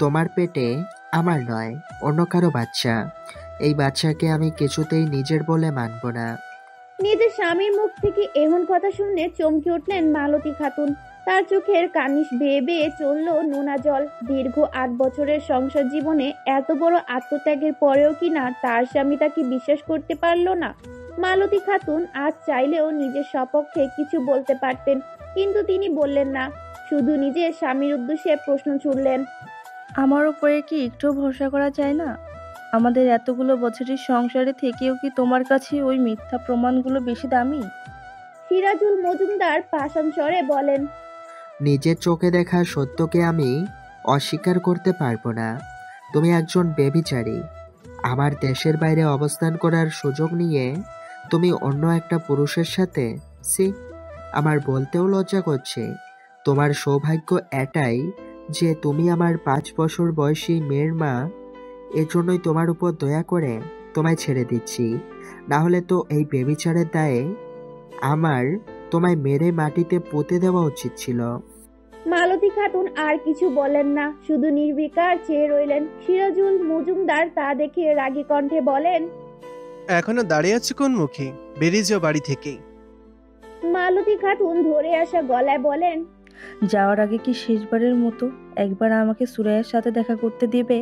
তোমার পেটে আমার নয়, অন্য কারো বাচ্চা। এই বাচ্চাকে আমি কিছুতেই নিজের বলে মানব না। নিজের স্বামীর মুখ থেকে এমন কথা শুনে চমকে উঠলেন মালতী খাতুন। তার চোখের কানিশ বেয়ে বেয়ে চলল নোনা জল। দীর্ঘ 8 বছরের সংসার জীবনে এত বড় আত্মত্যাগের পরেও কিনা তার স্বামী তাকে বিশ্বাস করতে পারল না। মালতী খাতুন আজ চাইলেও নিজের সপক্ষে কিছু বলতে পারতেন, কিন্তু তিনি বললেন না, শুধু নিজের স্বামীর উদ্দেশ্যে প্রশ্ন ছুড়লেন। আমার উপরে কি একটু ভরসা করা যায় না? আমাদের এতগুলো বছরের সংসারে থেকেও কি তোমার কাছে ওই মিথ্যা প্রমাণগুলো বেশি দামি? সিরাজুল মজুমদার পাষাণ স্বরে বলেন। নিজের চোখে দেখা সত্যকে আমি অস্বীকার করতে পারবো না। তুমি একজন ব্যভিচারী। আমার দেশের বাইরে অবস্থান করার সুযোগ নিয়ে তুমি অন্য একটা পুরুষের সাথে, সি, আমার বলতেও লজ্জা করছে। তোমার সৌভাগ্য এটাই যে তুমি আমার 5 বছর বয়সী মেয়ের মা। এজন্যই তোমার উপর দয়া করে তোমায় ছেড়ে দিচ্ছি। না হলে তো এই ব্যভিচারের দায়ে আমার তোমায় মেরে মাটিতে পুঁতে দেওয়া উচিত ছিল। মালতী খাতুন আর কিছু বলেন না, শুধু নির্বিকার চেয়ে রইলেন। সিরাজুল মজুমদার তা দেখে রাগী কণ্ঠে বলেন। এখনো দাঁড়িয়ে আছো কোন মুখে? বেরিয়ে যাও বাড়ি থেকে। মালতী খাতুন ধরে আসা গলায় বলেন। যাওয়ার আগে কি শেষবারের মতো একবার আমাকে সুরাইয়ার সাথে দেখা করতে দেবে?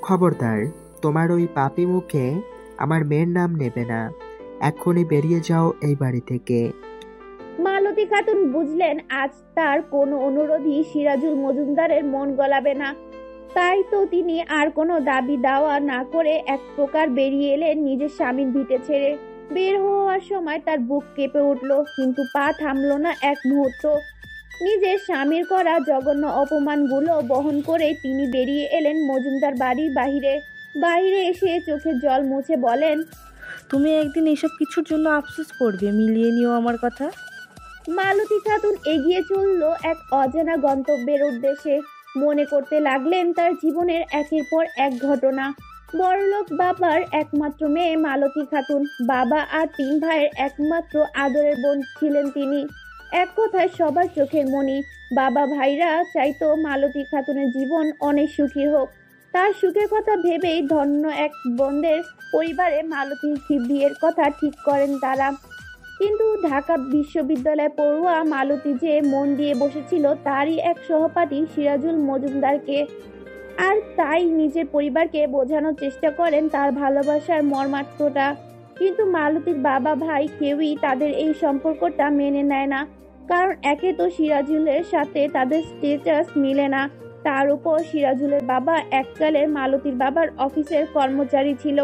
খবরদার, তোমার ওই পাপী মুখে আমার মেয়ের নাম নেবে না। এক্ষুনি বেরিয়ে যাও এই বাড়ি থেকে। মালতী খাতুন বুঝলেন আজ তার কোনো অনুরোধই সিরাজুল মজুমদারের মন গলাবে না। তাই তো তিনি আর কোনো দাবি দাওয়া না করে এক প্রকার বেরিয়ে এলেন নিজের স্বামীর ভিটে ছেড়ে। বের হওয়ার সময় তার বুক কেঁপে উঠল, কিন্তু পা থামলো না এক মুহূর্ত। নিজের স্বামীর করা জঘন্য অপমানগুলো বহন করে তিনি বেরিয়ে এলেন মজুমদার বাড়ির বাহিরে। বাইরে এসে চোখের জল মুছে বলেন। তুমি একদিন এসব কিছুর জন্য আফসোস করবে, মিলিয়ে নিও আমার কথা। মালতী খাতুন এগিয়ে চলল এক অজানা গন্তব্যের উদ্দেশ্যে। মনে করতে লাগলেন তার জীবনের একের পর এক ঘটনা। বড়লোক বাবার একমাত্র মেয়ে মালতী খাতুন। বাবা আর 3 ভাইয়ের একমাত্র আদরের বোন ছিলেন তিনি। এক কথায় সবার চোখের মণি। বাবা ভাইরা চাইতো মালতী খাতুনের জীবন অনেক সুখী হোক। তার সুখের কথা ভেবেই ধন্য এক বোনদের পরিবারে মালতীর বিয়ের কথা ঠিক করেন তারা। কিন্তু ঢাকা বিশ্ববিদ্যালয়ে পড়ুয়া মালতী যে মন দিয়ে বসেছিল তারই এক সহপাঠী সিরাজুল মজুমদারকে। আর তাই নিজের পরিবারকে বোঝানোর চেষ্টা করেন তার ভালোবাসার মর্মার্থটা। কিন্তু মালতীর বাবা ভাই কেউই তাদের এই সম্পর্কটা মেনে নেয় না। কারণ একে তো সিরাজুলের সাথে তাদের স্ট্যাটাস মিলে না, তার উপর সিরাজুলের বাবা এককালে মালতীর বাবার অফিসের কর্মচারী ছিল।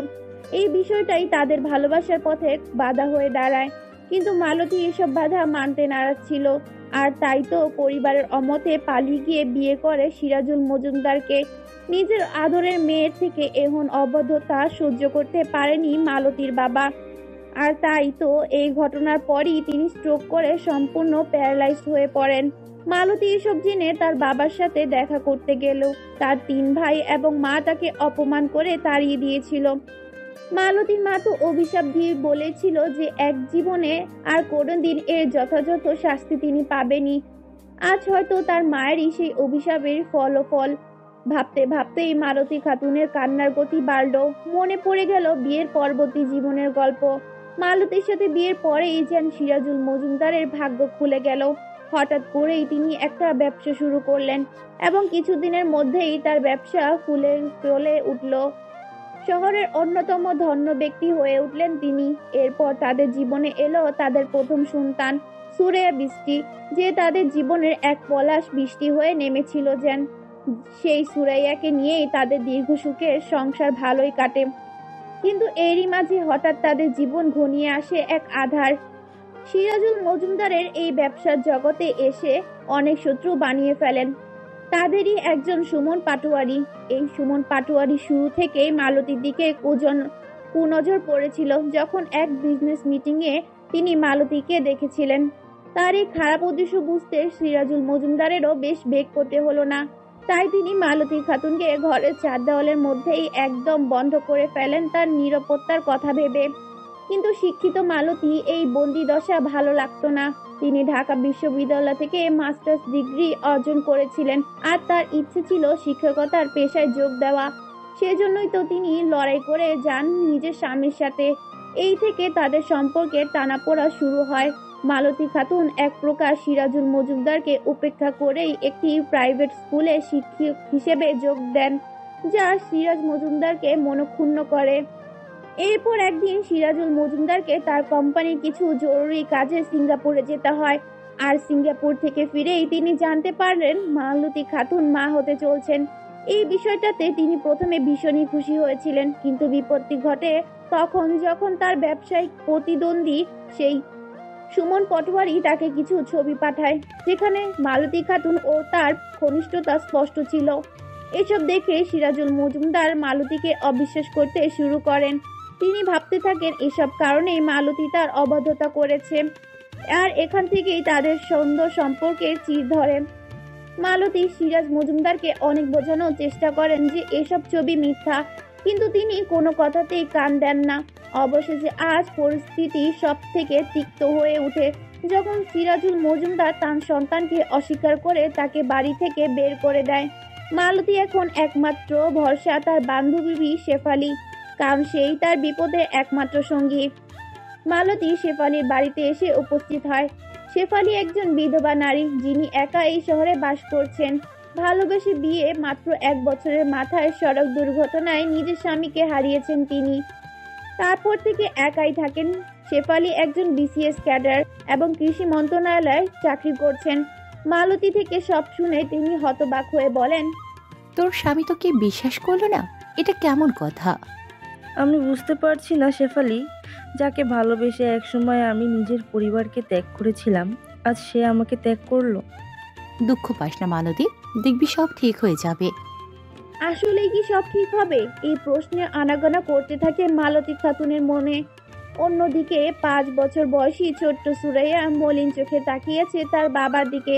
এই বিষয়টাই তাদের ভালোবাসার পথে বাধা হয়ে দাঁড়ায়। কিন্তু মালতী এসব বাধা মানতে নারাজ ছিল। আর তাই তো পরিবারের অমতে পালিয়ে গিয়ে বিয়ে করে সিরাজুল মজুমদারকে। নিজের আদরের মেয়ের থেকে এমন অবদ্ধতা সহ্য করতে পারেনি মালতীর বাবা। আর তাই তো এই ঘটনার পরই তিনি স্ট্রোক করে সম্পূর্ণ প্যারালাইজড হয়ে পড়েন। মালতী এসব জেনে তার বাবার সাথে দেখা করতে গেল। তার 3 ভাই এবং মা তাকে অপমান করে তাড়িয়ে দিয়েছিল। মালতীর মা তো অভিশাপ দিয়ে বলেছিল যে এক জীবনে আর কোনোদিন এর যথাযথ শাস্তি তিনি পাবেনি। আজ হয়তো তার মায়েরই সেই অভিশাপের ফল। ভাবতে ভাবতেই মালতী খাতুনের কান্নার গতি বাড়ল। মনে পড়ে গেল বিয়ের পরবর্তী জীবনের গল্প। মালতীর সাথে বিয়ের পরেই যেন সিরাজুল মজুমদারের ভাগ্য খুলে গেল। হঠাৎ করেই তিনি একটা ব্যবসা শুরু করলেন এবং কিছুদিনের মধ্যেই তার ব্যবসা ফুলে চলে উঠল। শহরের অন্যতম ধন্য ব্যক্তি হয়ে উঠলেন তিনি। এরপর তাদের জীবনে এলো তাদের প্রথম সন্তান সুরেয়া বৃষ্টি, যে তাদের জীবনের এক পলাশ বৃষ্টি হয়ে নেমেছিল যেন। সেই সুরাইয়াকে নিয়েই তাদের দীর্ঘ সুখের সংসার ভালোই কাটে। কিন্তু এরই মাঝে হঠাৎ তাদের জীবন ঘনিয়ে আসে এক আঁধার। সিরাজুল মজুমদারের এই ব্যবসার জগতে এসে অনেক শত্রু বানিয়ে ফেলেন। তাদেরই একজন সুমন পাটোয়ারি। এই সুমন পাটোয়ারি শুরু থেকেই মালতীর দিকে কুনজর পড়েছিল। যখন এক বিজনেস মিটিংয়ে তিনি মালতীকে দেখেছিলেন, তার এই খারাপ উদ্দেশ্য বুঝতে সিরাজুল মজুমদারেরও বেশ বেগ করতে হলো না। তাই তিনি মালতী খাতুনকে ঘরের 4 দেওয়ালের মধ্যেই একদম বন্ধ করে ফেলেন তার নিরাপত্তার কথা ভেবে। কিন্তু শিক্ষিত মালতী এই বন্দি দশা ভালো লাগতো না। তিনি ঢাকা বিশ্ববিদ্যালয় থেকে মাস্টার্স ডিগ্রি অর্জন করেছিলেন আর তার ইচ্ছে ছিল শিক্ষকতার পেশায় যোগ দেওয়া। সেজন্যই তো তিনি লড়াই করে যান নিজের স্বামীর সাথে। এই থেকে তাদের সম্পর্কের টানাপোড়া শুরু হয়। মালতী খাতুন এক প্রকার সিরাজুল মজুমদারকে উপেক্ষা করেই একটি প্রাইভেট স্কুলে শিক্ষক হিসেবে যোগ দেন, যা সিরাজ মজুমদারকে মনক্ষুণ্ণ করে। এরপর একদিন সিরাজুল মজুমদারকে তার কোম্পানির কিছু জরুরি কাজে সিঙ্গাপুরে যেতে হয়, আর সিঙ্গাপুর থেকে ফিরেই তিনি জানতে পারলেন মালতী খাতুন মা হতে চলছেন। এই বিষয়টাতে তিনি প্রথমে ভীষণই খুশি হয়েছিলেন, কিন্তু বিপত্তি ঘটে তখন যখন তার ব্যবসায়িক প্রতিদ্বন্দ্বী সেই সুমন পটোয়ারি তাকে কিছু ছবি পাঠায়, যেখানে মালতী খাতুন ও তার ঘনিষ্ঠতা স্পষ্ট ছিল। এসব দেখে সিরাজুল মজুমদার মালতীকে অবিশ্বাস করতে শুরু করেন। তিনি ভাবতে থাকেন এসব কারণেই মালতী তার অবাধ্যতা করেছে, আর এখান থেকেই তাদের সুন্দর সম্পর্কের চির ধরে। মালতী সিরাজ মজুমদারকে অনেক বোঝানোর চেষ্টা করেন যে এসব ছবি মিথ্যা, কিন্তু তিনি কোনো কথাতেই কান দেন না। অবশেষে আজ পরিস্থিতি সব থেকে তিক্ত হয়ে ওঠে যখন সিরাজুল মজুমদার তার সন্তানকে অস্বীকার করে তাকে বাড়ি থেকে বের করে দেয়। মালতী এখন একমাত্র ভরসা তার বান্ধবী শেফালি, কারণ সেই তার বিপদের একমাত্র সঙ্গী। মালতী শেফালির বাড়িতে এসে উপস্থিত হয়। শেফালি একজন বিধবা নারী, যিনি একা এই শহরে বাস করছেন। ভালোবেসে বিয়ে মাত্র 1 বছরের মাথায় সড়ক দুর্ঘটনায় নিজের স্বামীকে হারিয়েছেন তিনি। তারপর থেকে একাই থাকেন। শেফালি একজন বিসিএস ক্যাডার এবং কৃষি মন্ত্রণালয়ে চাকরি করছেন। মালতী থেকে সব শুনে তিনি হতবাক হয়ে বলেন, তোর স্বামী তোকে বিশ্বাস করলো না? এটা কেমন কথা? আমি বুঝতে পারছি না শেফালি, যাকে ভালোবেসে একসময় আমি নিজের পরিবারকে ত্যাগ করেছিলাম, আজ সে আমাকে ত্যাগ করলো। দুঃখ পাস না মালতী, দেখবি সব ঠিক হয়ে যাবে। আসলে কি সব ঠিক হবে? এই প্রশ্নে আনাগোনা করতে থাকে মালতী খাতুনের মনে। অন্যদিকে 5 বছর বয়সী ছোট্ট সুরাইয়া মলিন চোখে তাকিয়েছে তার বাবার দিকে।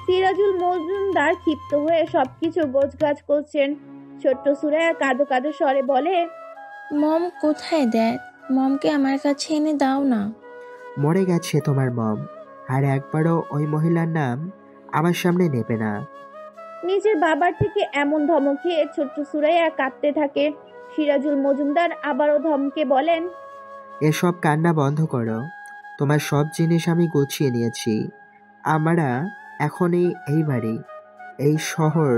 সিরাজুল মজুমদার ক্ষিপ্ত হয়ে সবকিছু গোছগাছ করছেন। ছোট্ট সুরাইয়া কাঁদো কাঁদো স্বরে বলে, মম কোথায় ড্যাড? মমকে আমার কাছে এনে দাও না। মরে গেছে তোমার মম, আর একবারও ওই মহিলার নাম আমার সামনে নেবে না। নিজের বাবার থেকে এমন ধমক খেয়ে ছোট্ট সুরাইয়া কাঁদতে থাকে। সিরাজুল মজুমদার আবারও ধমকে বলেন, এসব কান্না বন্ধ করো। তোমার সব জিনিস আমি গুছিয়ে নিয়েছি। আমরা এখনই এই বাড়ি, এই শহর,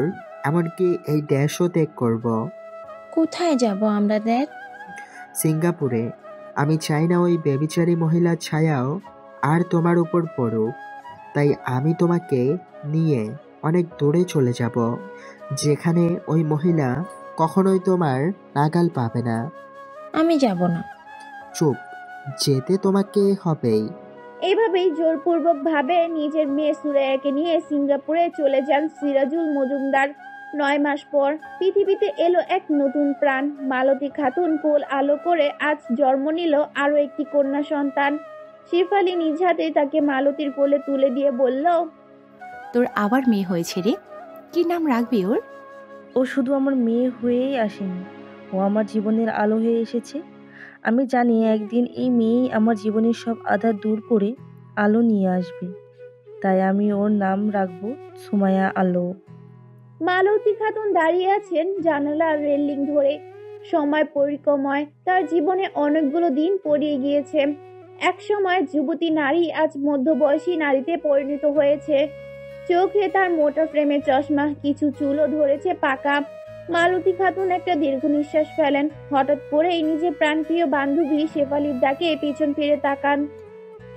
এমনকি এই দেশও ত্যাগ করব। কোথায় যাব আমরা ড্যাড? সিঙ্গাপুরে। আমি চাই না ওই বেবিচারী মহিলার ছায়াও আর তোমার উপর পড়ুক। তাই আমি তোমাকে নিয়ে অনেক দূরে চলে যাব, যেখানে ওই মহিলা কখনোই তোমার নাগাল পাবে না। আমি যাব না। চুপ, যেতে তোমাকে হবেই। এইভাবেই জোরপূর্বক ভাবে নিজের মেয়ে সুরাইয়াকে নিয়ে সিঙ্গাপুরে চলে যান সিরাজুল মজুমদার। 9 মাস পর পৃথিবীতে এলো এক নতুন প্রাণ। মালতী খাতুন কোল আলো করে আজ জন্ম নিল আরো একটি কন্যা সন্তান। শেফালি নিজ হাতে তাকে মালতীর কোলে তুলে দিয়ে বলল, তোর আবার মেয়ে হয়েছে রে, কি নাম রাখবি ওর? ও শুধু আমার মেয়ে হয়েই আসেনি, ও আমার জীবনের আলো হয়ে এসেছে। আমি জানি একদিন এই মেয়েই আমার জীবনের সব আঁধার দূর করে আলো নিয়ে আসবে। তাই আমি ওর নাম রাখবো সুমাইয়া আলো। মালতী খাতুন দাঁড়িয়ে আছেন জানালার রেলিং ধরে। সময় পরিক্রমায় তার জীবনে অনেকগুলো দিন পেরিয়ে গিয়েছে। এক সময় যুবতী নারী আজ মধ্যবয়সী নারীতে পরিণত হয়েছে। চোখে তার মোটা ফ্রেমের চশমা, কিছু চুলও ধরেছে পাকা। মালতী খাতুন একটা দীর্ঘ নিঃশ্বাস ফেলেন। হঠাৎ করেই নিজের প্রাণপ্রিয় বান্ধবী শেফালির ডাকে পিছন ফিরে তাকান।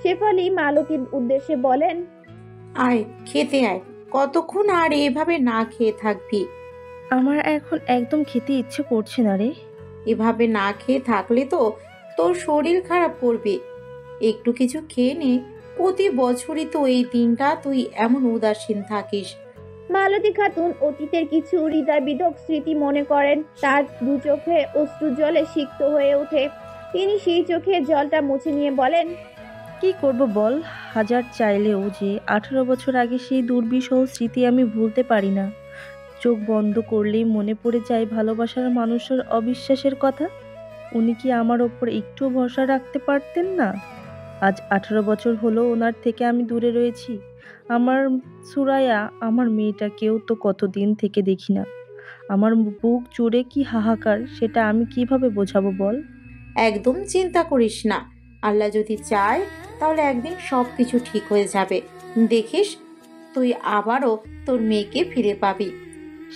শেফালি মালতীর উদ্দেশ্যে বলেন, আয় খেতে আয়, কতক্ষণ আর এভাবে না খেয়ে থাকবি? আমার এখন একদম খেতে ইচ্ছে করছে না রে। এভাবে না খেয়ে থাকলে তো তোর শরীর খারাপ করবে। একটু কিছু খেয়ে নে। প্রতি বছরই তো এই দিনটা তুই এমন উদাসীন থাকিস। মালতী খাতুন অতীতের কিছু হৃদয়বিদক স্মৃতি মনে করেন। তার দু চোখে অশ্রু জলে সিক্ত হয়ে ওঠে। তিনি সেই চোখে জলটা মুছে নিয়ে বলেন, কি করব বল, হাজার চাইলেও যে 18 বছর আগে সেই দুর্বিষহ স্মৃতি আমি ভুলতে পারি না। চোখ বন্ধ করলেই মনে পড়ে যায় ভালোবাসার মানুষের অবিশ্বাসের কথা। উনি কি আমার ওপর একটু ভরসা রাখতে পারতেন না? আজ 18 বছর হলো ওনার থেকে আমি দূরে রয়েছি। আমার সুরায়া, আমার মেয়েটাকেও তো কতদিন থেকে দেখি না। আমার বুক জুড়ে কি হাহাকার, সেটা আমি কিভাবে বোঝাবো বল? একদম চিন্তা করিস না, আল্লাহ যদি চায় তাহলে একদিন সব কিছু ঠিক হয়ে যাবে। দেখিস, তুই আবারও তোর মেয়েকে ফিরে পাবি।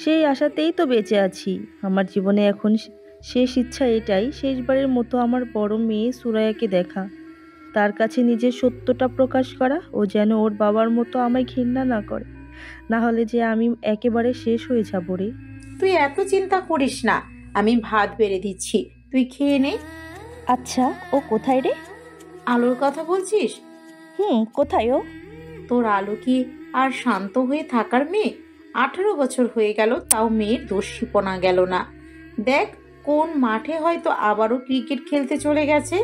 সেই আশাতেই তো বেঁচে আছি। আমার জীবনে এখন শেষ ইচ্ছা এটাই, শেষবারের মতো আমার বড় মেয়ে সুরায়াকে দেখা, তার কাছে নিজের সত্যটা প্রকাশ করা। ও যেন ওর বাবার মতো আমায় ঘৃণা না করে, না হলে যে আমি একেবারে শেষ হয়ে যাবো রে। তুই এত চিন্তা করিস না, আমি ভাত বেড়ে দিচ্ছি, তুই খেয়ে নে। আচ্ছা, ও কোথায় রে? আলোর কথা বলছিস? কোথায় ও? তোর আলো কি আর শান্ত হয়ে থাকার মেয়ে? 18 বছর হয়ে গেল, তাও মেয়ের দোষীপনা গেল না। দেখ, কোন মাঠে হয়তো আবারও ক্রিকেট খেলতে চলে গেছে।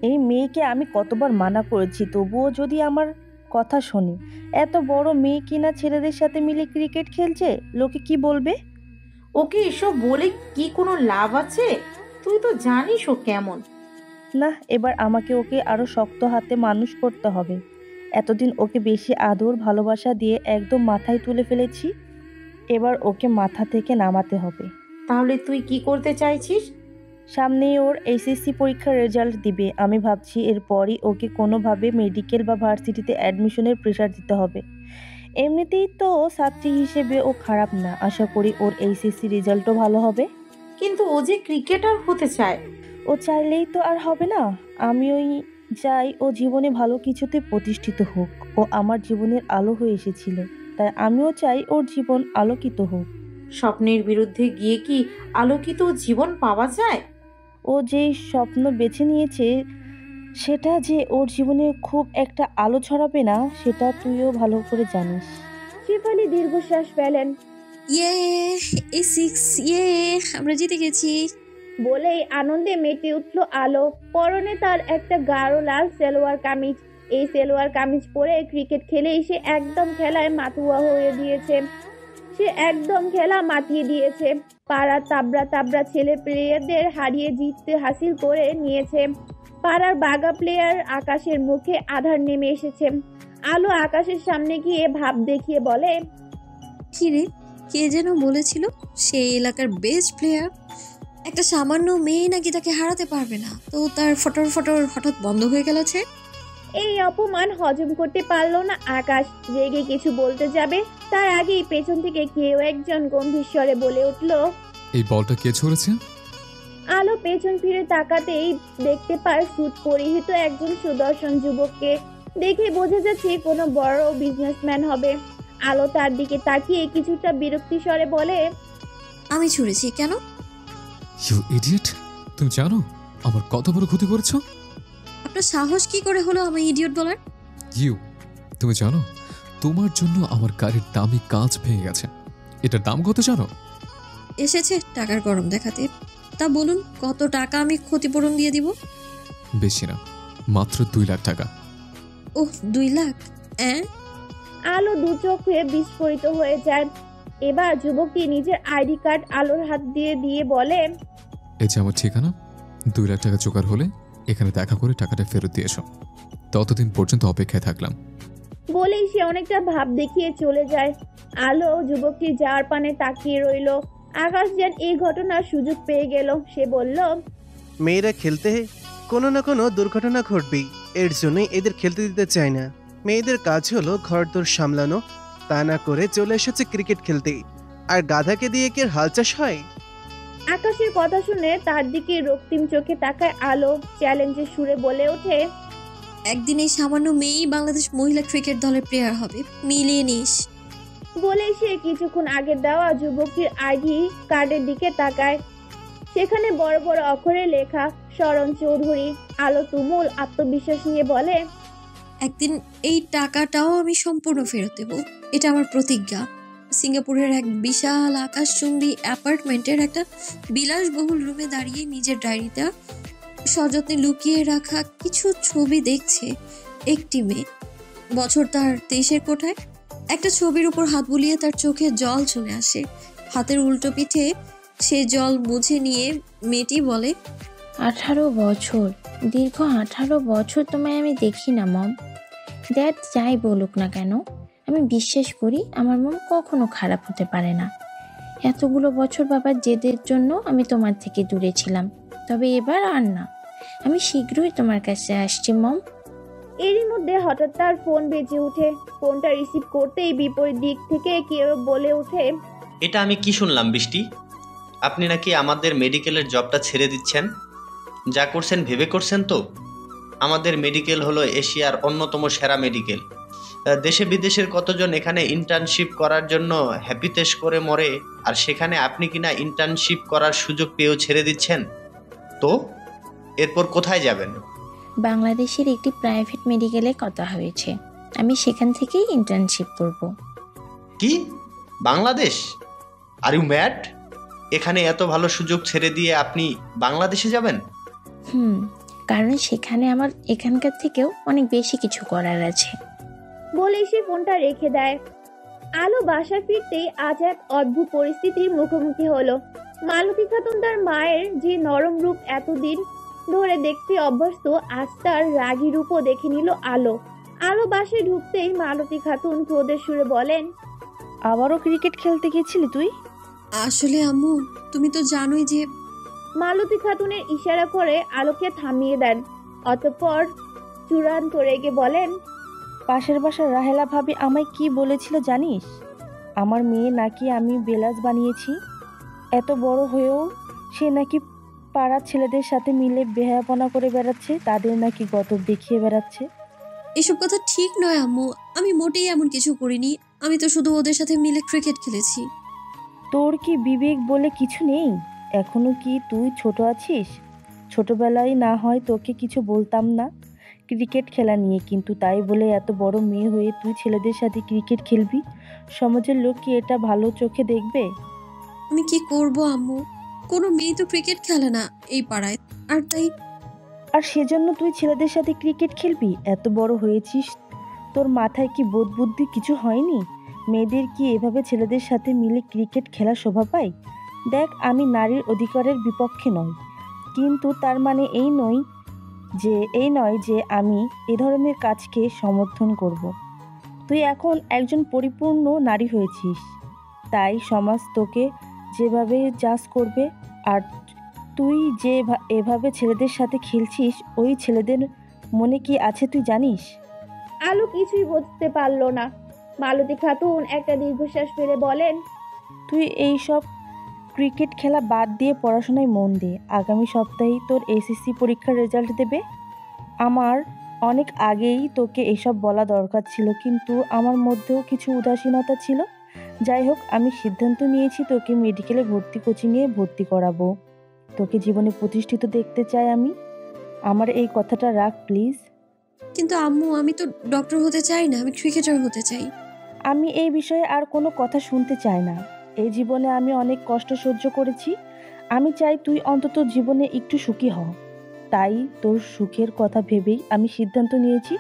এই মেয়েকে আমি কতবার মানা করেছি, তবুও যদি আমার কথা শোনে। এত বড় মেয়ে কিনা ছেলেদের সাথে মিলে ক্রিকেট খেলছে, লোকে কি বলবে? ওকে এসব বলে কি কোনো লাভ আছে? তুই তো জানিস ও কেমন। না, এবার আমাকে ওকে আরো শক্ত হাতে মানুষ করতে হবে। এতদিন ওকে বেশি আদর ভালোবাসা দিয়ে একদম মাথায় তুলে ফেলেছি, এবার ওকে মাথা থেকে নামাতে হবে। তাহলে তুই কি করতে চাইছিস? সামনেই ওর এইচএসসি পরীক্ষার রেজাল্ট দিবে। আমি ভাবছি এরপরই ওকে কোনোভাবে মেডিকেল বা ভার্সিটিতে অ্যাডমিশনের প্রেশার দিতে হবে। এমনিতেই তো ছাত্রী হিসেবে ও খারাপ না, আশা করি ওর এইচএসসি রেজাল্টও ভালো হবে। কিন্তু ও যে ক্রিকেটার হতে চায়। ও চাইলেই তো আর হবে না। আমি চাই ও জীবনে ভালো কিছুতে প্রতিষ্ঠিত হোক। ও আমার জীবনের আলো হয়ে এসেছিল, তাই আমিও চাই ওর জীবন আলোকিত হোক। স্বপ্নের বিরুদ্ধে গিয়ে কি আলোকিত জীবন পাওয়া যায়? ও যেই স্বপ্ন বেছে নিয়েছে, সেটা যে ওর জীবনে খুব একটা আলো ছড়াবে না, সেটা তুইও ভালো করে জানিস। শেফালি দীর্ঘশ্বাস ফেলেন। ইয়ে, A6, ইয়ে, আমরা জিতে গেছি। বলেই আনন্দে মেতে উঠল আলো। পরনে তার একটা গাঢ় লাল সালোয়ার কামিজ। এই সালোয়ার কামিজ পরে ক্রিকেট খেলেই সে একদম খেলায় মাতুয়া হয়ে দিয়েছে। সে একদম খেলা মাতিয়ে দিয়েছে। পাড়ার তাবড়া তাবড়া ছেলে প্লেয়ারদের হারিয়ে জিততে হাসিল করে নিয়েছে। পাড়ার বাগা প্লেয়ার আকাশের মুখে আধার নেমে এসেছে। আলো আকাশের সামনে গিয়ে ভাব দেখিয়ে বলে, কি রে, কে যেন বলেছিল সেই এলাকার বেস্ট প্লেয়ার? একটা সামান্য মেয়ে নাকি তাকে হারাতে পারবে না, তো তার ফটর ফটর হঠাৎ বন্ধ হয়ে গেল। এই অপমান হজম করতে পারল না আকাশ। রেগে কিছু বলতে যাবে, তার আগেই পেছন থেকে কেউ একজন গম্ভীর স্বরে বলে উঠল, এই বলটা কে ছুঁড়েছে? আলো পেছন ফিরে তাকাতেই দেখতে পায় স্যুট পরিহিত একজন সুদর্শন যুবককে। দেখে বোঝা যাচ্ছে কোনো বড় বিজনেসম্যান হবে। আলো তার দিকে তাকিয়ে কিছুটা বিরক্তি স্বরে বলে, আমি ছুঁড়েছি কেন? ইউ ইডিয়েট, তুমি জানো আমার কত বড় ক্ষতি করেছো? আপনার সাহস কি করে হলো আমি ইডিয়ট বলার? তুমি জানো তোমার জন্য আমার গাড়ির দামি কাঁচ ভেঙে গেছে। এটার দাম কত জানো? এসেছে টাকার গরম দেখাতে। তা বলুন, কত টাকা আমি ক্ষতিপূরণ দিয়ে দিব? বেশি না, মাত্র 2 লাখ টাকা। ওহ, 2 লাখ? আলো দু চোখে বিস্ফোরিত হয়ে যায়। এবার যুবকটি নিজের আইডি কার্ড আলোর হাত দিয়ে দিয়ে বলে, এই যে আমার ঠিকানা, 2 লাখ টাকা জোগাড় হলে এখানে দেখা করে টাকাটা ফেরত দিয়ে এসো। ততদিন পর্যন্ত অপেক্ষায় থাকলাম। বলেই সে অনেকটা ভাব দেখিয়ে চলে যায়। আলো যুবকটি যাওয়ার পানে তাকিয়ে রইল। আকাশ যেন এই ঘটনার সুযোগ পেয়ে গেল। সে বলল, মেয়েরা খেলতে কোনো না কোনো দুর্ঘটনা ঘটবেই, এর জন্যই এদের খেলতে দিতে চায় না। মেয়েদের কাজ হলো ঘরদোর সামলানো, তা না করে চলে এসেছে ক্রিকেট খেলতে। আর গাধাকে দিয়ে কি আর হাল চাষ হয়? আকাশের কথা শুনে তার দিকে রক্তিম চোখে তাকায় আলো। চ্যালেঞ্জের সুরে বলে ওঠে, একদিন এই সামান্য মেয়েই বাংলাদেশ মহিলা ক্রিকেট দলের প্লেয়ার হবে, মিলিয়ে নিস। বলেই সে কিছুক্ষণ আগে দেওয়া যুবকটির আইডি কার্ডের দিকে তাকায়। সেখানে বড় বড় অক্ষরে লেখা শরণ চৌধুরী। আলো তুমুল আত্মবিশ্বাস নিয়ে বলে, একদিন এই টাকাটাও আমি সম্পূর্ণ ফেরত দেব, এটা আমার প্রতিজ্ঞা। সিঙ্গাপুরের এক বিশাল আকাশচুম্বী অ্যাপার্টমেন্টের একটা বিলাসবহুল রুমে দাঁড়িয়ে নিজের ডায়েরিতে সযত্নে লুকিয়ে রাখা কিছু ছবি দেখছে একটি মেয়ে। বছর তার 23-এর কোঠায়। একটা ছবির উপর হাত বুলিয়ে তার চোখে জল চলে আসে। হাতের উল্টো পিঠে সে জল মুছে নিয়ে মেয়েটি বলে, 18 বছর, দীর্ঘ 18 বছর তোমায় আমি দেখি না মম। ড্যাড যাই বলুক না কেন, আমি বিশ্বাস করি আমার মম কখনো খারাপ হতে পারে না। এতগুলো বছর বাবার জেদের জন্য আমি তোমার থেকে দূরে ছিলাম, তবে এবার আর না। আমি শীঘ্রই তোমার কাছে আসছি মম। এরই মধ্যে হঠাৎ তার ফোন বেজে ওঠে। ফোনটা রিসিভ করতেই বিপরীত দিক থেকে কেউ বলে ওঠে, এটা আমি কি শুনলাম বৃষ্টি? আপনি নাকি আমাদের মেডিকেলের জবটা ছেড়ে দিচ্ছেন? যা করছেন ভেবে করছেন তো? আমাদের মেডিকেল হলো এশিয়ার অন্যতম সেরা মেডিকেল। দেশে বিদেশের কতজন এখানে ইন্টার্নশিপ করার জন্য হ্যাপিতেশ করে মরে, আর সেখানে আপনি কিনা ইন্টার্নশিপ করার সুযোগ পেয়েও ছেড়ে দিচ্ছেন। তো এরপর কোথায় যাবেন? বাংলাদেশের একটি প্রাইভেট মেডিকেলে কথা হয়েছে, আমি সেখান থেকেই ইন্টার্নশিপ করব। কি? বাংলাদেশ? Are you mad? এখানে এত ভালো সুযোগ ছেড়ে দিয়ে আপনি বাংলাদেশে যাবেন? কারণ সেখানে আমার এখানকার থেকেও অনেক বেশি কিছু করার আছে। বলে সে ফোনটা রেখে দেয়। আলো বাসায় ফিরতেই আজ এক অদ্ভুত পরিস্থিতির মুখোমুখি হলো। মালতী খাতুন তার মায়ের যে নরম রূপ এতদিন ধরে দেখতে অভ্যস্ত, আজ তার রাগী রূপও দেখে নিল আলো। আলো বাসায় ঢুকতেই মালতী খাতুন ক্রোধের সুরে বলেন, আবারও ক্রিকেট খেলতে গেছিলি তুই? আসলে আম্মু, তুমি তো জানোই যে মালতী খাতুনের ইশারা করে আলোকে থামিয়ে দেন। অতঃপর চূড়ান্ত রেগে বলেন, পাশের বাসার রাহেলা ভাবি আমায় কি বলেছিল জানিস? আমার মেয়ে নাকি আমি বেলাজ বানিয়েছি। এত বড় হয়েও সে নাকি পাড়ার ছেলেদের সাথে মিলে বেহায়াপনা করে বেড়াচ্ছে, তাদের নাকি গতব দেখিয়ে বেড়াচ্ছে। এসব কথা ঠিক নয় আম্মু, আমি মোটেই এমন কিছু করিনি। আমি তো শুধু ওদের সাথে মিলে ক্রিকেট খেলেছি। তোর কি বিবেক বলে কিছু নেই? এখনো কি তুই ছোট আছিস? ছোটবেলায় না হয় তোকে কিছু বলতাম না ক্রিকেট খেলা নিয়ে, কিন্তু তাই বলে এত বড় মেয়ে হয়ে তুই ছেলেদের সাথে ক্রিকেট খেলবি? সমাজের লোক কি এটা ভালো চোখে দেখবে? আমি কি করব আম্মু? কোনো মেয়ে তো ক্রিকেট খেলে না এই পাড়ায়, আর সেজন্য তুই ছেলেদের সাথে ক্রিকেট খেলবি? এত বড় হয়েছিস, তোর মাথায় কি বোধ বুদ্ধি কিছু হয়নি? মেয়েদের কি এভাবে ছেলেদের সাথে মিলে ক্রিকেট খেলা শোভা পায়? দেখ, আমি নারীর অধিকারের বিপক্ষে নই, কিন্তু তার মানে এই নয় যে আমি এ ধরনের কাজকে সমর্থন করব। তুই এখন একজন পরিপূর্ণ নারী হয়েছিস, তাই সমাজ তোকে যেভাবে জাজ করবে। আর তুই যে এভাবে ছেলেদের সাথে খেলছিস, ওই ছেলেদের মনে কি আছে তুই জানিস? আলো কিছুই বুঝতে পারল না। মালতী খাতুন একটা দীর্ঘশ্বাস ফেলে বলেন, তুই এই সব ক্রিকেট খেলা বাদ দিয়ে পড়াশোনায় মন দে। আগামী সপ্তাহেই তোর এসএসসি পরীক্ষার রেজাল্ট দেবে। আমার অনেক আগেই তোকে এসব বলা দরকার ছিল, কিন্তু আমার মধ্যেও কিছু উদাসীনতা ছিল। যাই হোক, আমি সিদ্ধান্ত নিয়েছি তোকে মেডিকেলে কোচিংয়ে ভর্তি করাবো। তোকে জীবনে প্রতিষ্ঠিত দেখতে চাই আমি। আমার এই কথাটা রাখ প্লিজ। কিন্তু আম্মু, আমি তো ডক্টর হতে চাই না, আমি ক্রিকেটার হতে চাই। আমি এই বিষয়ে আর কোনো কথা শুনতে চাই না। এই জীবনে আমি অনেক কষ্ট সহ্য করেছি। আমি চাই তুই অন্তত জীবনে একটু সুখী হ। তাই তোর সুখের কথা ভেবেই আমি সিদ্ধান্ত নিয়েছি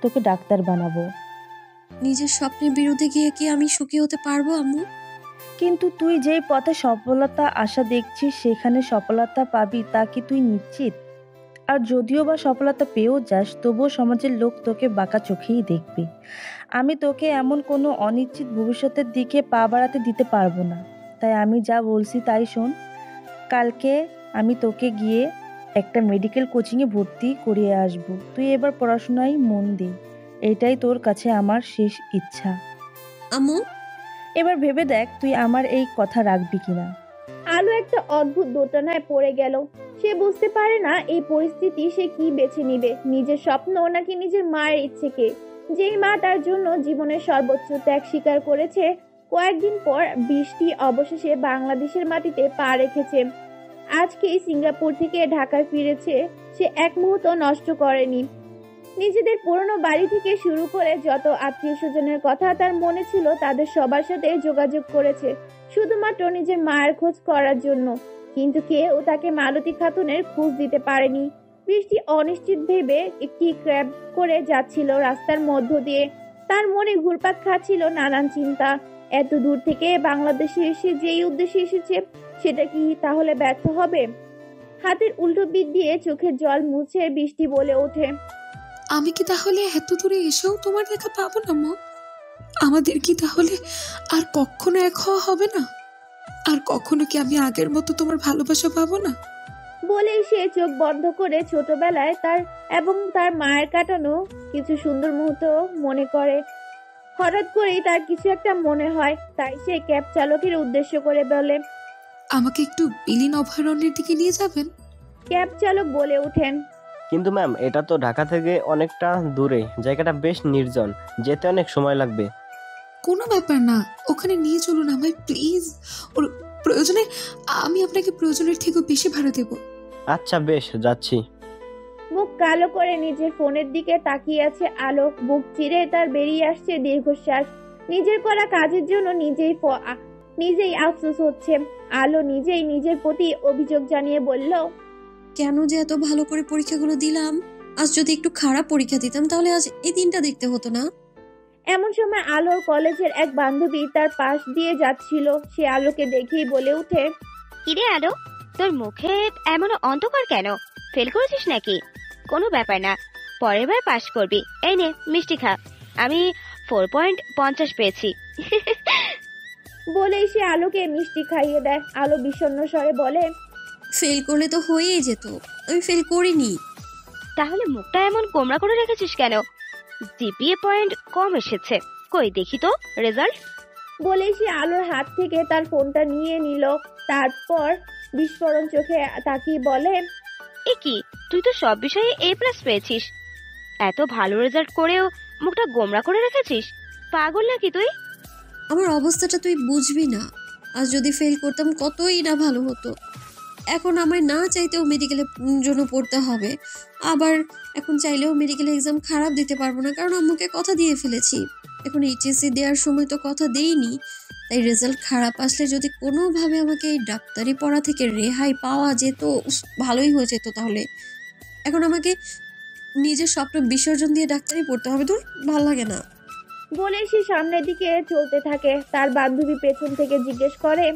তোকে ডাক্তার বানাবো। নিজের স্বপ্নের বিরুদ্ধে গিয়ে কি আমি সুখী হতে পারবো আম্মু? কিন্তু তুই যেই পথে সফলতা আশা দেখছিস সেখানে সফলতা পাবি তা কি তুই নিশ্চিত? আর যদিও বা সফলতা পেয়েও যাস, তবুও সমাজের লোক তোকে বাঁকা চোখেই দেখবে। আমি তোকে এমন কোনো অনিশ্চিত ভবিষ্যতের দিকে পা বাড়াতে দিতে পারবো না। তাই আমি যা বলছি তাই শোন। কালকে আমি তোকে গিয়ে একটা মেডিকেল কোচিংয়ে ভর্তি করিয়ে আসবো। তুই এবার পড়াশোনায় মন দে, এটাই তোর কাছে আমার শেষ ইচ্ছা। আম্মু, এবার ভেবে দেখ তুই আমার এই কথা রাখবি কিনা। আলো একটা অদ্ভুত দোটানায় পড়ে গেল। সে বুঝতে পারে না এই পরিস্থিতি সে কি বেছে নিবে, নিজের স্বপ্ন নাকি নিজের মায়ের ইচ্ছেকে, যেই মা তার জন্য জীবনের সর্বোচ্চ ত্যাগ স্বীকার করেছে। কয়েকদিন পর বৃষ্টি অবশেষে বাংলাদেশের মাটিতে পা রেখেছে। আজকেই সিঙ্গাপুর থেকে ঢাকায় ফিরেছে। সে এক মুহূর্ত নষ্ট করেনি। নিজেদের পুরনো বাড়ি থেকে শুরু করে যত আত্মীয় স্বজনের কথা তার মনে ছিল, তাদের সবার সাথে যোগাযোগ করেছে শুধুমাত্র নিজের মায়ের খোঁজ করার জন্য, কিন্তু কেউ তাকে মালতী খাতুনের খোঁজ দিতে পারেনি। বৃষ্টি অনিশ্চিত ভেবে একটি ক্যাব করে যাচ্ছিল রাস্তার মধ্য দিয়ে। তার মনে ঘুরপাক খাচ্ছিল নানান চিন্তা। এত দূর থেকে বাংলাদেশে এসে যেই উদ্দেশ্যে এসেছে, সেটা কি তাহলে ব্যর্থ হবে? হাতের উল্টো পিঠ দিয়ে চোখের জল মুছে বৃষ্টি বলে ওঠে, আমি কি তাহলে এত দূরে এসেও তোমার দেখা পাবো না মম? আমাদের কি তাহলে আর কখনো এক হওয়া হবে না? আর কখনো কি আমি আগের মতো তোমার ভালোবাসা পাবো না? বলেই সে চোখ বন্ধ করে ছোটবেলায় তার এবং তার মায়ের কাটানো কিছু সুন্দর মুহূর্ত মনে করে। হঠাৎ করেই তার কিছু একটা মনে হয়, তাই সে ক্যাব চালকের উদ্দেশ্য করে বলে, আমাকে একটু বিলীন অভয়ারণ্যের দিকে নিয়ে যাবেন? ক্যাব চালক বলে ওঠেন, কিন্তু ম্যাম, এটা তো ঢাকা থেকে অনেকটা দূরে, জায়গাটা বেশ নির্জন, যেতে অনেক সময় লাগবে। কোনো ব্যাপার না, ওখানে নিয়ে চলুন আমায় প্লিজ। ওর প্রয়োজনে আমি আপনাকে প্রয়োজনের থেকেও বেশি ভাড়া দেব। আচ্ছা বেশ, যাচ্ছি। মুখ কালো করে নিজের ফোনের দিকে তাকিয়ে আছে আলো। বুক চিরে তার বেরিয়ে আসছে দীর্ঘশ্বাস। নিজের করা কাজের জন্য নিজেই আফসোস হচ্ছে। আলো নিজেই নিজের প্রতি অভিযোগ জানিয়ে বলল, কেন যে এত ভালো করে পরীক্ষাগুলো দিলাম? আজ যদি একটু খারাপ পরীক্ষা দিতাম তাহলে আজ এই দিনটা দেখতে হতো না। এমন সময় আলোর কলেজের এক বান্ধবী তার পাশ দিয়ে যাচ্ছিল। সে আলোকে দেখেই বলে ওঠে, কিরে আলো, তোর মুখে এমন অন্ধকার কেন? ফেল করেছিস নাকি? কোনো ব্যাপার না, পরের বার পাস করবি। এই নে মিষ্টি খা, আমি 4.50 পেয়েছি। বলেই সে আলোকে মিষ্টি খাইয়ে দেয়। আলো বিষণ্ণ স্বরে বলে, ফেল করলে তো হয়েই যেত, আমি ফেল করিনি। তাহলে মুখটা এমন কোমড়া করে রেখেছিস কেন? জিপিএ পয়েন্ট কম এসেছে, কই দেখি তো রেজাল্ট। বলেই সে আলোর হাত থেকে তার ফোনটা নিয়ে নিল। তারপর বিস্ফোরণ চোখে তাকিয়ে বলে, এ কি, তুই তো সব বিষয়ে A+ পেয়েছিস, এত ভালো রেজাল্ট করেও মুখটা গোমড়া করে রেখেছিস, পাগল নাকি তুই? আমার অবস্থাটা তুই বুঝবি না। আজ যদি ফেল করতাম কতই না ভালো হতো। এখন আমায় না চাইতেও মেডিকেলের জন্য পড়তে হবে, আবার এখন চাইলেও মেডিকেল এক্সাম খারাপ দিতে পারবো না, কারণ আম্মুকে কথা দিয়ে ফেলেছি। এখন এইচএসসি দেওয়ার সময় তো কথা দেইনি, তাই রেজাল্ট খারাপ আসলে যদি কোনোভাবে আমাকে এই ডাক্তারি পড়া থেকে রেহাই পাওয়া যেত, ভালোই হয়ে যেত। তাহলে এখন আমাকে নিজের স্বপ্ন বিসর্জন দিয়ে ডাক্তারি পড়তে হবে, তোর ভালো লাগে না। বলে সে সামনের দিকে চলতে থাকে। তার বান্ধবী পেছন থেকে জিজ্ঞেস করে,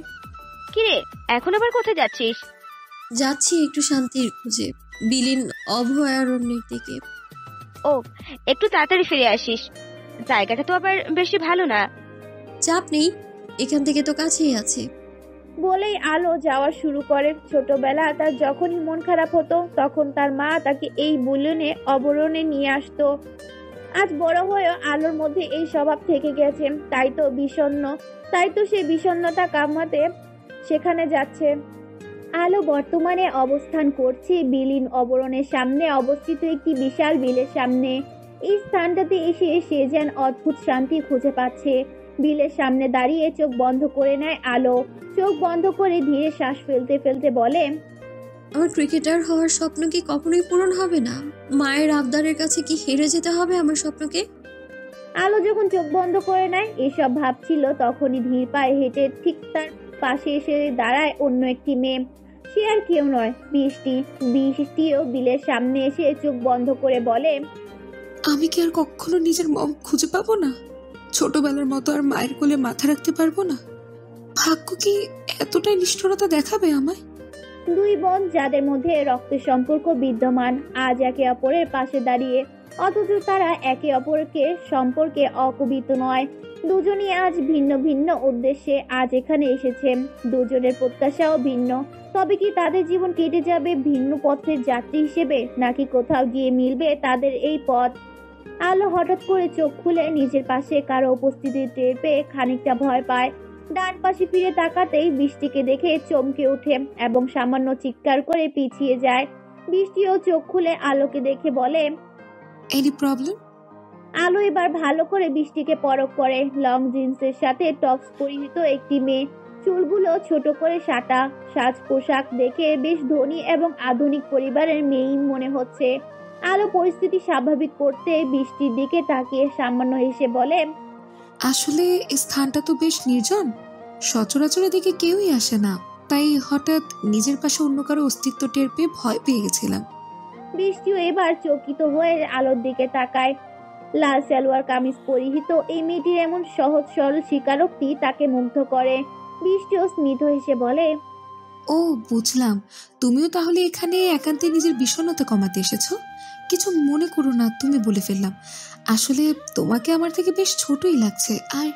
কিরে, এখন আবার কোথায় যাচ্ছিস? যাচ্ছি একটু শান্তির খুঁজে, বিলীন অভয়ারণ্যের দিকে। ও, একটু তাড়াতাড়ি ফিরে আসিস, জায়গাটা তো আবার বেশি ভালো না। চাপ নেই, এখান থেকে তো কাছেই আছে। বলেই আলো যাওয়া শুরু করে। ছোটবেলা তার যখনই মন খারাপ হতো তখন তার মা তাকে এই বুলনে অবরণে নিয়ে আসতো। আজ বড় হয়েও আলোর মধ্যে এই স্বভাব থেকে গেছে, তাই তো সে বিষণ্ণতা কামাতে সেখানে যাচ্ছে। আলো বর্তমানে অবস্থান করছে বিলীন অবরণের সামনে অবস্থিত একটি বিশাল বিলের সামনে। এই স্থানটাতে এসে সে যেন অদ্ভুত শান্তি খুঁজে পাচ্ছে। বিলের সামনে দাঁড়িয়ে চোখ বন্ধ করে নেয় আলো। চোখ বন্ধ করে ধীরে শ্বাস ফেলতে ফেলতে বলে, আমার ক্রিকেটার হওয়ার স্বপ্ন কি কখনোই পূরণ হবে না? মায়ের আবদারের কাছে কি হেরে যেতে হবে আমার স্বপ্নকে? আলো যখন চোখ বন্ধ করে নেয় এসব ভাবছিল, তখনই ধীর পায়ে হেঁটে ঠিক তার পাশে এসে দাঁড়ায় অন্য একটি মেয়ে। সে আর কেউ নয়, বৃষ্টি। বৃষ্টিও বিলের সামনে এসে চোখ বন্ধ করে বলে, আমি কি আর কখনো নিজের মম খুঁজে পাবো না? ছোটবেলার মতো আর মায়ের কোলে মাথা রাখতে পারবো না? ভাগ্য কি এতটাই নিষ্ঠুরতা দেখাবে আমায়? দুই বোন যাদের মধ্যে রক্তের সম্পর্ক বিদ্যমান, আজ একে অপরের পাশে দাঁড়িয়ে, অথচ তারা একে অপরকে সম্পর্কে অকবিত নয়। দুজনই আজ ভিন্ন ভিন্ন উদ্দেশ্যে আজ এখানে এসেছে। দুজনের প্রত্যাশাও ভিন্ন। তবে কি তাদের জীবন কেটে যাবে ভিন্ন পথের যাত্রী হিসেবে, নাকি কোথাও গিয়ে মিলবে তাদের এই পথ? আলো হঠাৎ করে চোখ খুলে নিজের পাশে কারো উপস্থিতি টের পেয়ে খানিকটা ভয় পায়। ডান পাশে ফিরে তাকাতেই বৃষ্টিকে দেখে চমকে ওঠে এবং সামান্য চিৎকার করে পিছিয়ে যায়। বৃষ্টিও চোখ খুলে আলোকে দেখে বলে, এনি প্রবলেম? আলো এবার ভালো করে বৃষ্টিকে পরখ করে। লং জিন্সের সাথে টপস পরিহিত একটি মেয়ে, চুলগুলো ছোট করে সাটা, সাজ পোশাক দেখে বেশ ধনী এবং আধুনিক পরিবারের মেয়েই মনে হচ্ছে। আলো পরিস্থিতি স্বাভাবিক করতে বৃষ্টির দিকে তাকিয়ে সামান্য হেসে বলে, আসলে এই স্থানটা তো বেশ নির্জন, সচরাচর এদিকে কেউই আসে না, তাই হঠাৎ নিজের পাশে অন্য কারো অস্তিত্ব টের পেয়ে ভয় পেয়ে গেছিলাম। বৃষ্টিও এবার চকিত হয়ে আলোর দিকে তাকায়। লাল সালোয়ার কামিজ পরিহিত এই মেয়েটির এমন সহজ সরল স্বীকারোক্তি তাকে মুগ্ধ করে। বৃষ্টিও স্মিত হেসে বলে, ও বুঝলাম, তুমিও তাহলে এখানে একান্তে নিজের বিষণ্ণতা কমাতে এসেছো। কিছু মনে করো না, তুমি বলে ফেললাম। আসলে তোমাকে আমার থেকে বেশ ছোটই লাগছে। আর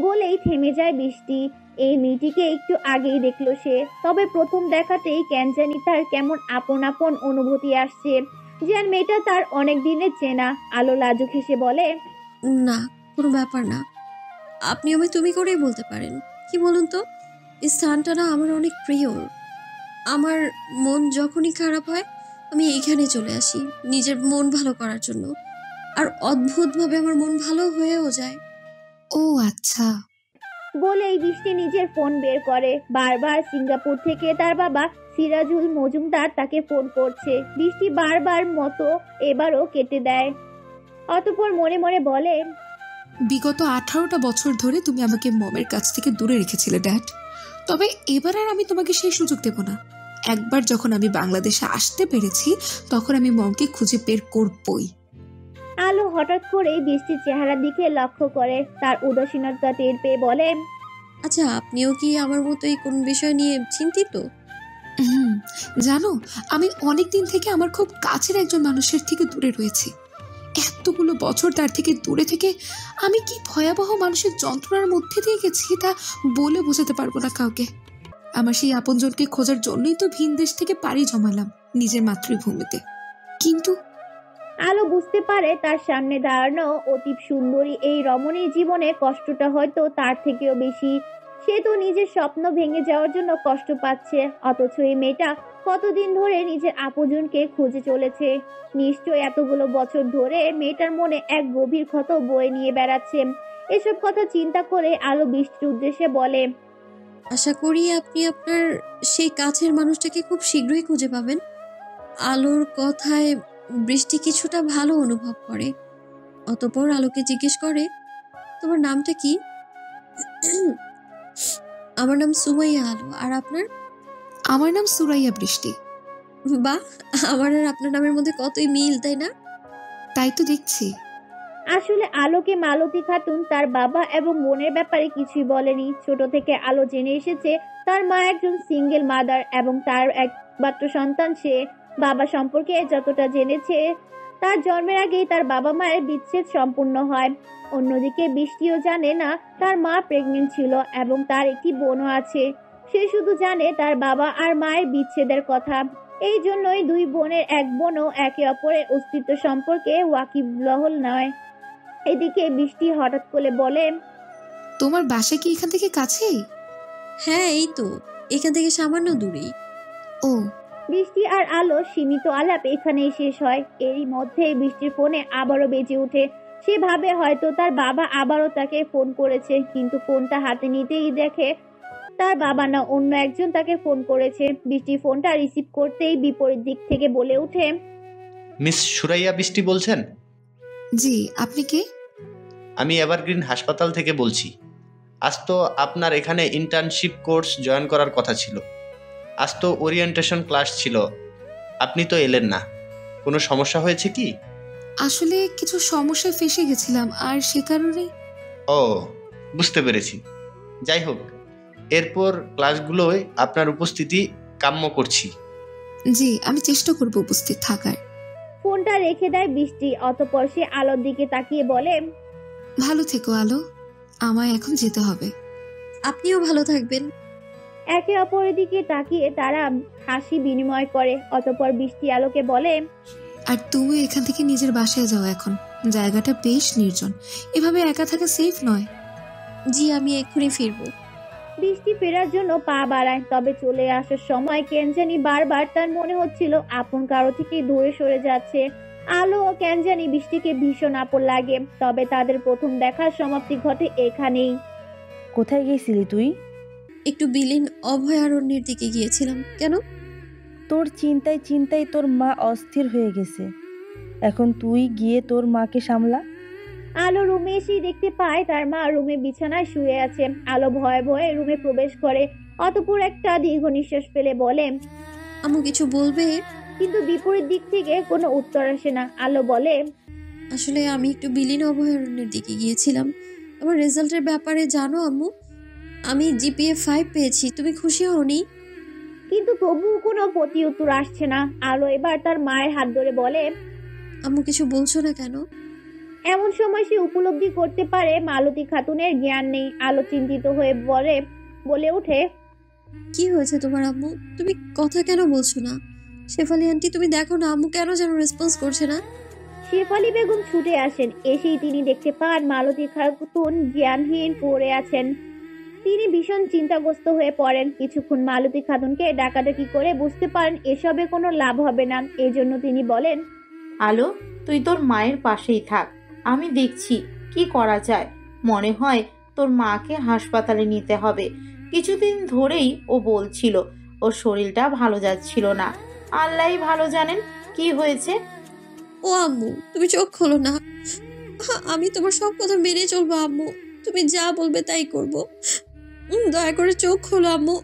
বলেই থেমে যায় বৃষ্টি। এই মেয়েটিকে একটু আগেই দেখলো সে, তবে প্রথম দেখাতেই কেন জানি তার কেমন আপন আপন অনুভূতি আসছে, যেন মেয়েটা তার অনেক দিনের চেনা। আলো লাজুক হেসে বলে, না, কোনো ব্যাপার না। আপনি আমায় তুমি করেই বলতে পারেন। কি বলুন তো, এই স্থানটা না আমার অনেক প্রিয়। আমার মন যখনই খারাপ হয় আমি এইখানে চলে আসি নিজের মন ভালো করার জন্য। আর অদ্ভুতভাবে আমার মন ভালো হয়েও যায়। ও আচ্ছা। বলেই বৃষ্টি নিজের ফোন বের করে। বারবার সিঙ্গাপুর থেকে তার বাবা সিরাজুল মজুমদার তাকে ফোন করছে। বৃষ্টি বারবার মতো এবারও কেটে দেয়। অতঃপর মনে মনে বলে, বিগত 18টা বছর ধরে তুমি আমাকে মমের কাছ থেকে দূরে রেখেছিলে ড্যাড, তবে এবার আর আমি তোমাকে সেই সুযোগ দেব না। একবার যখন আমি বাংলাদেশে আসতে পেরেছি তখন আমি মমকে খুঁজে বের করবই। আলো হঠাৎ করে বৃষ্টির চেহারার দিকে লক্ষ্য করে। তার উদাসীনতা টের পেয়ে বলে, আচ্ছা, আপনিও কি আমার মতোই কোন বিষয় নিয়ে চিন্তিত? জানো, আমি অনেক দিন থেকে আমার খুব কাছের একজন মানুষের থেকে দূরে রয়েছি। এতগুলো বছর তার থেকে দূরে থেকে আমি কি ভয়াবহ মানুষের যন্ত্রণার মধ্যে দিয়ে গেছি তা বলে বোঝাতে পারবো না কাউকে। আমার সেই আপনজনকে খোঁজার জন্যই তো ভিন দেশ থেকে পাড়ি জমালাম নিজের মাতৃভূমিতে। কিন্তু আলো বুঝতে পারে তার সামনে দাঁড়ানো অতীব সুন্দরী এই রমণীর জীবনে কষ্টটা হয়তো তার থেকেও বেশি। সে তো নিজের স্বপ্ন ভেঙে যাওয়ার জন্য কষ্ট পাচ্ছে, অথচ এই মেয়েটা কতদিন ধরে নিজের আপনজনকে খুঁজে চলেছে। নিশ্চয় এতগুলো বছর ধরে মেয়েটার মনে এক গভীর ক্ষত বয়ে নিয়ে বেড়াচ্ছে। এসব কথা চিন্তা করে আলো বৃষ্টির উদ্দেশ্যে বলে, আশা করি আপনি আপনার সেই কাছের মানুষটাকে খুব শীঘ্রই খুঁজে পাবেন। আলোর কথায় বৃষ্টি কিছুটা ভালো অনুভব করে। অতঃপর আলোকে জিজ্ঞেস করে, তোমার নামটা কি? আমার নাম সুমাইয়া আলো। আর আপনার? আমার নাম সুরাইয়া বৃষ্টি। বাহ, আমার আর আপনার নামের মধ্যে কতই মিল, তাই না? তাই তো দেখছি। আসলে আলোকে মালতী খাতুন তার বাবা এবং বোনের ব্যাপারে কিছুই বলেনি। ছোট থেকে আলো জেনে এসেছে তার মা একজন সিঙ্গেল মাদার এবং তার একমাত্র সন্তান সে। বাবা সম্পর্কে যতটা জেনেছে, তার জন্মের আগেই তার বাবা মায়ের বিচ্ছেদ সম্পূর্ণ হয়। অন্যদিকে বৃষ্টিও জানে না তার মা প্রেগনেন্ট ছিল এবং তার একটি বোনও আছে। সে শুধু জানে তার বাবা আর মায়ের বিচ্ছেদের কথা। এই জন্যই দুই বোনের এক বোনও একে অপরের অস্তিত্ব সম্পর্কে ওয়াকিবহল নয়। এদিকে বৃষ্টি হঠাৎ করে বলে, তোমার বাসা কি এখান থেকে কাছেই? হ্যাঁ, এই তো এখান থেকে সামান্য দূরেই। ও। বৃষ্টি আর আলো সীমিত আলাপ এখানেই শেষ হয়। এরই মধ্যে বৃষ্টির ফোনে আবারও বেজে ওঠে। সে ভাবে হয়তো তার বাবা আবারও তাকে ফোন করেছে, কিন্তু ফোনটা হাতে নিতেই দেখে তার বাবা না, অন্য একজন তাকে ফোন করেছে। বৃষ্টি ফোনটা রিসিভ করতেই বিপরীত দিক থেকে বলে ওঠে, মিস সুরাইয়া বৃষ্টি বলছেন? জি, আপনি কে? আমি এভারগ্রিন হাসপাতাল থেকে বলছি। আজ তো আপনার এখানে ইন্টার্নশিপ কোর্স জয়েন করার কথা ছিল। আজ তো ওরিয়েন্টেশন ক্লাস ছিল, আপনি তো এলেন না। কোনো সমস্যা হয়েছে কি? আসলে কিছু সমস্যায় ফেঁসে গেছিলাম, আর সে কারণে। ও, বুঝতে পেরেছি। যাই হোক, এরপর ক্লাসগুলোয় আপনার উপস্থিতি কাম্য করছি। জি, আমি চেষ্টা করব উপস্থিত থাকার। ফোনটা রেখে দেয় বৃষ্টি। অতঃপর সে আলোর দিকে তাকিয়ে বলে, ভালো থেকো আলো, আমায় এখন যেতে হবে। আপনিও ভালো থাকবেন। একে অপরের দিকে তাকিয়ে তারা হাসি বিনিময় করে। অতঃপর বৃষ্টি আলোকে বলে, আর তুমি এখান থেকে নিজের বাসায় যাও এখন। জায়গাটা বেশ নির্জন, এভাবে একা থাকা সেফ নয়। জি, আমি এক্ষুনি ফিরবো। বৃষ্টি ফেরার জন্য পা বাড়ায়, তবে চলে আসার সময় কেন জানি বারবার তার মনে হচ্ছিল আপন কারো থেকে দূরে সরে যাচ্ছে। আলো ও কেন জানি বৃষ্টিকে ভীষণ আপন লাগে। তবে তাদের প্রথম দেখার সমাপ্তি ঘটে এখানেই। কোথায় গেছিলি তুই? একটু বিলীন অভয়ারণ্যের দিকে গিয়েছিলাম। কেন? তোর চিন্তায় চিন্তায় তোর মা অস্থির হয়ে গেছে। এখন তুই গিয়ে তোর মাকে সামলা। আলো রুমে এসেই দেখতে পায় তার মা রুমে বিছানায় শুয়ে আছে। আলো ভয়ে ভয়ে রুমে প্রবেশ করে। অতঃপর একটা দীর্ঘ নিঃশ্বাস ফেলে বলে, আম্মু কিছু বলবে? কিন্তু বিপরীত দিক থেকে কোনো উত্তর আসে না। আলো বলে, আসলে আমি একটু বিলীন অভয়ারণ্যের দিকে গিয়েছিলাম। আমার রেজাল্টের ব্যাপারে জানো আম্মু, আমি জিপিএ 5 পেয়েছি। তুমি খুশি হওনি? কিন্তু তবুও কোনো প্রতি উত্তর আসছে না। আলো এবার তার মায়ের হাত ধরে বলে, আম্মু কিছু বলছো না কেন? এমন সময় সে উপলব্ধি করতে পারে মালতী খাতুনের জ্ঞান নেই। আলো চিন্তিত হয়ে বলে ওঠে, কি হয়েছে তোমার আম্মু? তুমি কথা কেন বলছো না? শেফালি আন্টি, তুমি দেখো না আম্মু কেন যেন রেসপন্স করছে না। শেফালি বেগম ছুটে আসেন। এসেই তিনি দেখতে পান মালতী খাতুন জ্ঞানহীন পড়ে আছেন। তিনি ভীষণ চিন্তাগ্রস্ত হয়ে পড়েন। কিছুক্ষণ মালতী খাতুনকে ডাকাডাকি করে বুঝতে পারেন এসবে কোনো লাভ হবে না। এজন্য তিনি বলেন, আলো, তুই তোর মায়ের পাশেই থাক, আমি দেখছি কি করা যায়। মনে হয় তোর মাকে হাসপাতালে নিতে হবে। কিছুদিন ধরেই ও বলছিল ওর শরীরটা ভালো যাচ্ছিল না। আল্লাহই ভালো জানেন কি হয়েছে। ও আম্মু, তুমি চোখ খোলো না। আমি তোমার সব কথা মেনে চলবো আম্মু। তুমি যা বলবে তাই করবো। দয়া করে চোখ খোলো আম্মু।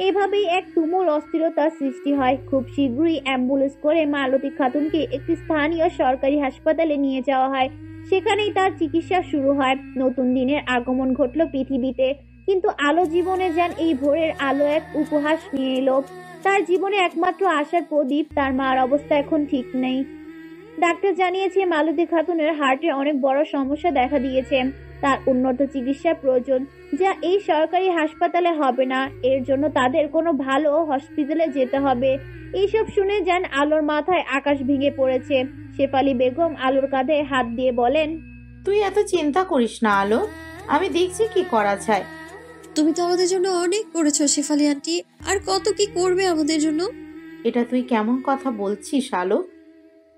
এভাবেই এক তুমুল অস্থিরতার সৃষ্টি হয়। খুব শীঘ্রই অ্যাম্বুলেন্স করে মালতী খাতুনকে একটি স্থানীয় সরকারি হাসপাতালে নিয়ে যাওয়া হয়। সেখানেই তার চিকিৎসা শুরু হয়। নতুন দিনের আগমন ঘটল পৃথিবীতে। কিন্তু আলো জীবনে যেন এই ভোরের আলো এক উপহাস নিয়ে এলো। তার জীবনে একমাত্র আশার প্রদীপ। তার মার অবস্থা এখন ঠিক নেই। ডাক্তার জানিয়েছে মালতী খাতুনের হার্টে অনেক বড় সমস্যা দেখা দিয়েছে। তার উন্নত চিকিৎসার প্রয়োজন, যা এই সরকারি হাসপাতালে হবে না। এর জন্য তাদের কোনো ভালো হসপিটালে যেতে হবে। এইসব শুনে যেন আলোর মাথায় আকাশ ভেঙে পড়েছে। শেফালি বেগম আলোর কাঁধে হাত দিয়ে বলেন, তুই এত চিন্তা করিস না আলো, আমি দেখছি কি করা যায়। তুমি তো আমাদের জন্য অনেক করেছো শেফালি আন্টি, আর কত কি করবে আমাদের জন্য। এটা তুই কেমন কথা বলছিস আলো?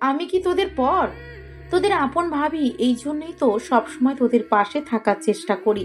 আমি কি তোদের পর? তোদের আপন ভাবি, এই জন্যই তো সবসময় তোদের পাশে থাকার চেষ্টা করি।